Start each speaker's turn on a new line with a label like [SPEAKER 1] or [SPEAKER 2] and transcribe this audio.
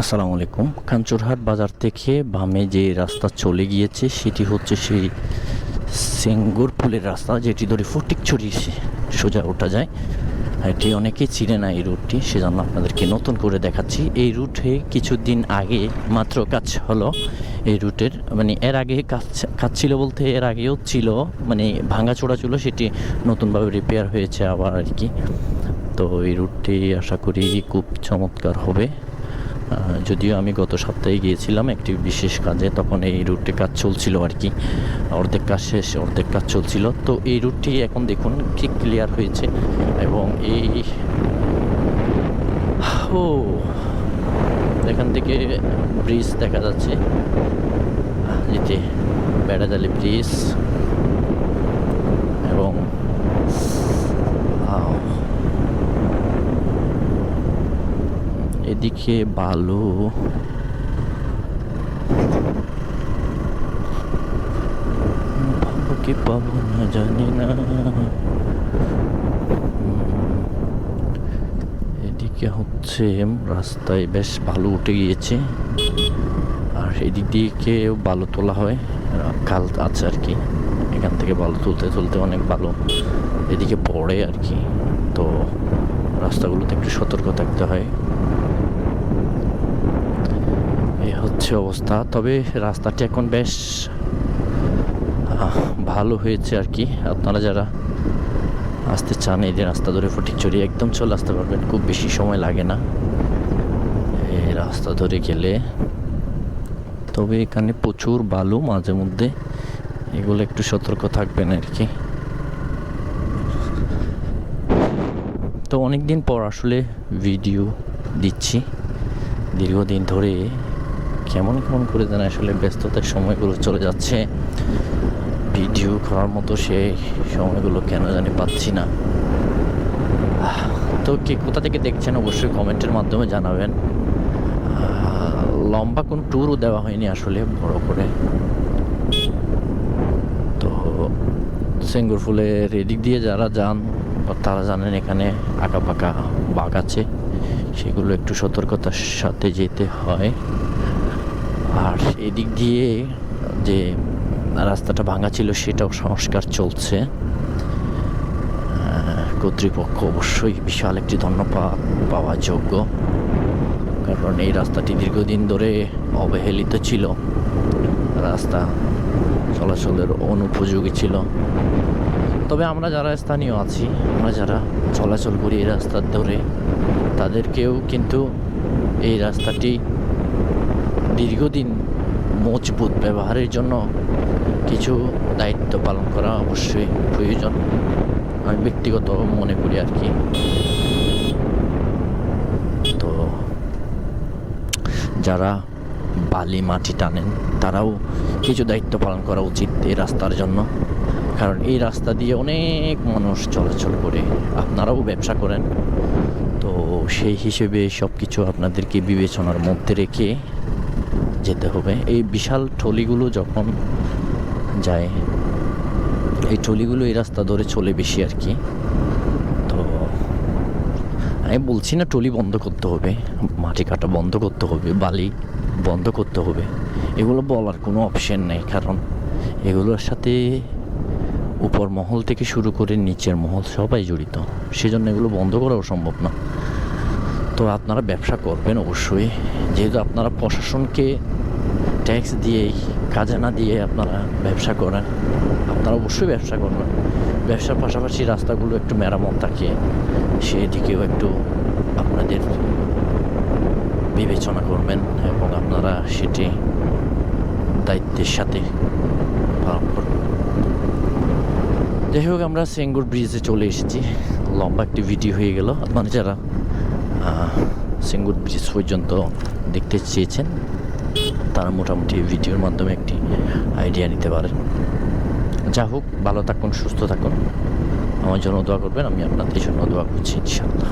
[SPEAKER 1] আসসালামু আলাইকুম। কাঞ্চুরহাট বাজার থেকে বামে যে রাস্তা চলে গিয়েছে সেটি হচ্ছে সেই সেঙ্গুর ফুলের রাস্তা, যেটি ধরে ফটিকছড়ি সোজা ওঠা যায়। এটি অনেকেই চিনে না এই রুটটি, সেজন্য আপনাদেরকে নতুন করে দেখাচ্ছি। এই রুটে কিছুদিন আগে মাত্র কাজ হলো এই রুটের, মানে এর আগে কাজ ছিল বলতে এর আগেও ছিল, মানে ভাঙাচোরা ছিল, সেটি নতুনভাবে রিপেয়ার হয়েছে আবার আর কি। তো এই রুটটি আশা করি খুব চমৎকার হবে। যদিও আমি গত সপ্তাহে গিয়েছিলাম একটি বিশেষ কাজে, তখন এই রুটে কাজ চলছিল আর কি, অর্ধেক কাজ শেষ অর্ধেক কাজ চলছিল। তো এই রুটটি এখন দেখুন ঠিক ক্লিয়ার হয়েছে এবং এই এখান থেকে ব্রিজ দেখা যাচ্ছে, যেটি বেড়াজালি ব্রিজ। এবং এদিকে বালু, পাবো কি পাবো না জানি না। এদিকে হচ্ছে রাস্তায় বেশ বালু উঠে গিয়েছে, আর এদিক দিকেও বালু তোলা হয়, খাল আছে আর কি। এখান থেকে বালু তুলতে তুলতে অনেক বালু এদিকে পড়ে আর কি। তো রাস্তাগুলোতে একটু সতর্ক থাকতে হয়, এই হচ্ছে অবস্থা। তবে রাস্তাটি এখন বেশ ভালো হয়েছে আর কি। আপনারা যারা আসতে চান এই রাস্তা ধরে ফটিকছড়ি একদম চলে আসতে পারবেন, খুব বেশি সময় লাগে না এই রাস্তা ধরে গেলে। তবে এখানে প্রচুর বালু মাঝে মধ্যে, এগুলো একটু সতর্ক থাকবেন আর কি। তো অনেক দিন পর আসলে ভিডিও দিচ্ছি, দীর্ঘদিন ধরে কেমন কেমন করে যেন আসলে ব্যস্ততার সময়গুলো চলে যাচ্ছে, ভিডিও করার মতো সেই সময়গুলো কেন জানি পাচ্ছি না। তো কে কোথা থেকে দেখছেন অবশ্যই কমেন্টের মাধ্যমে জানাবেন। লম্বা কোন ট্যুরও দেওয়া হয়নি আসলে বড় করে। তো সেঙ্গুর ফুলের এদিক দিয়ে যারা যান তারা জানেন এখানে আঁকা পাকা বাঘ আছে, সেগুলো একটু সতর্কতার সাথে যেতে হয়। আর এদিক দিয়ে যে রাস্তাটা ভাঙা ছিল সেটাও সংস্কার চলছে। কর্তৃপক্ষ অবশ্যই বিশাল একটি ধন্যবাদ পাওয়া যোগ্য, কারণ এই রাস্তাটি দীর্ঘদিন ধরে অবহেলিত ছিল, রাস্তা চলাচলের অনুপযোগী ছিল। তবে আমরা যারা স্থানীয় আছি, আমরা যারা চলাচল করি এই রাস্তা ধরে, তাদেরকেও কিন্তু এই রাস্তাটি দীর্ঘদিন মজবুত ব্যবহারের জন্য কিছু দায়িত্ব পালন করা অবশ্যই প্রয়োজন, আমি ব্যক্তিগত মনে করি আর কি। তো যারা বালি মাটি টানেন তারাও কিছু দায়িত্ব পালন করা উচিত এই রাস্তার জন্য, কারণ এই রাস্তা দিয়ে অনেক মানুষ চলাচল করে, আপনারাও ব্যবসা করেন। তো সেই হিসেবে সব কিছু আপনাদেরকে বিবেচনার মধ্যে রেখে যেতে হবে। এই বিশাল ট্রলিগুলো যখন যায়, এই ট্রলিগুলো এই রাস্তা ধরে চলে বেশি আর কি। তো আমি বলছি না ট্রলি বন্ধ করতে হবে, মাটি কাটা বন্ধ করতে হবে, বালি বন্ধ করতে হবে, এগুলো বলার কোনো অপশন নেই, কারণ এগুলোর সাথে উপর মহল থেকে শুরু করে নিচের মহল সবাই জড়িত, সেজন্য এগুলো বন্ধ করাও সম্ভব না। তো আপনারা ব্যবসা করবেন অবশ্যই, যেহেতু আপনারা প্রশাসনকে ট্যাক্স দিয়েই খাজনা দিয়ে আপনারা ব্যবসা করেন, আপনারা অবশ্যই ব্যবসা করবেন। ব্যবসার পাশাপাশি রাস্তাগুলো একটু মেরামত থাকে, সেদিকেও একটু আপনাদের বিবেচনা করবেন এবং আপনারা সেটি দায়িত্বের সাথে পালন করবেন। যাই হোক, আমরা সেঙ্গুর ব্রিজে চলে এসেছি, লম্বা একটি ভিডিও হয়ে গেল। আপনারা যারা সেঙ্গুর ব্রিজ পর্যন্ত দেখতে চেয়েছেন তারা মোটামুটি ভিডিওর মাধ্যমে একটি আইডিয়া নিতে পারেন। যা হোক, ভালো থাকুন, সুস্থ থাকুন, আমার জন্য দোয়া করবেন, আমি আপনাদের জন্য দোয়া করছি ইনশাআল্লাহ।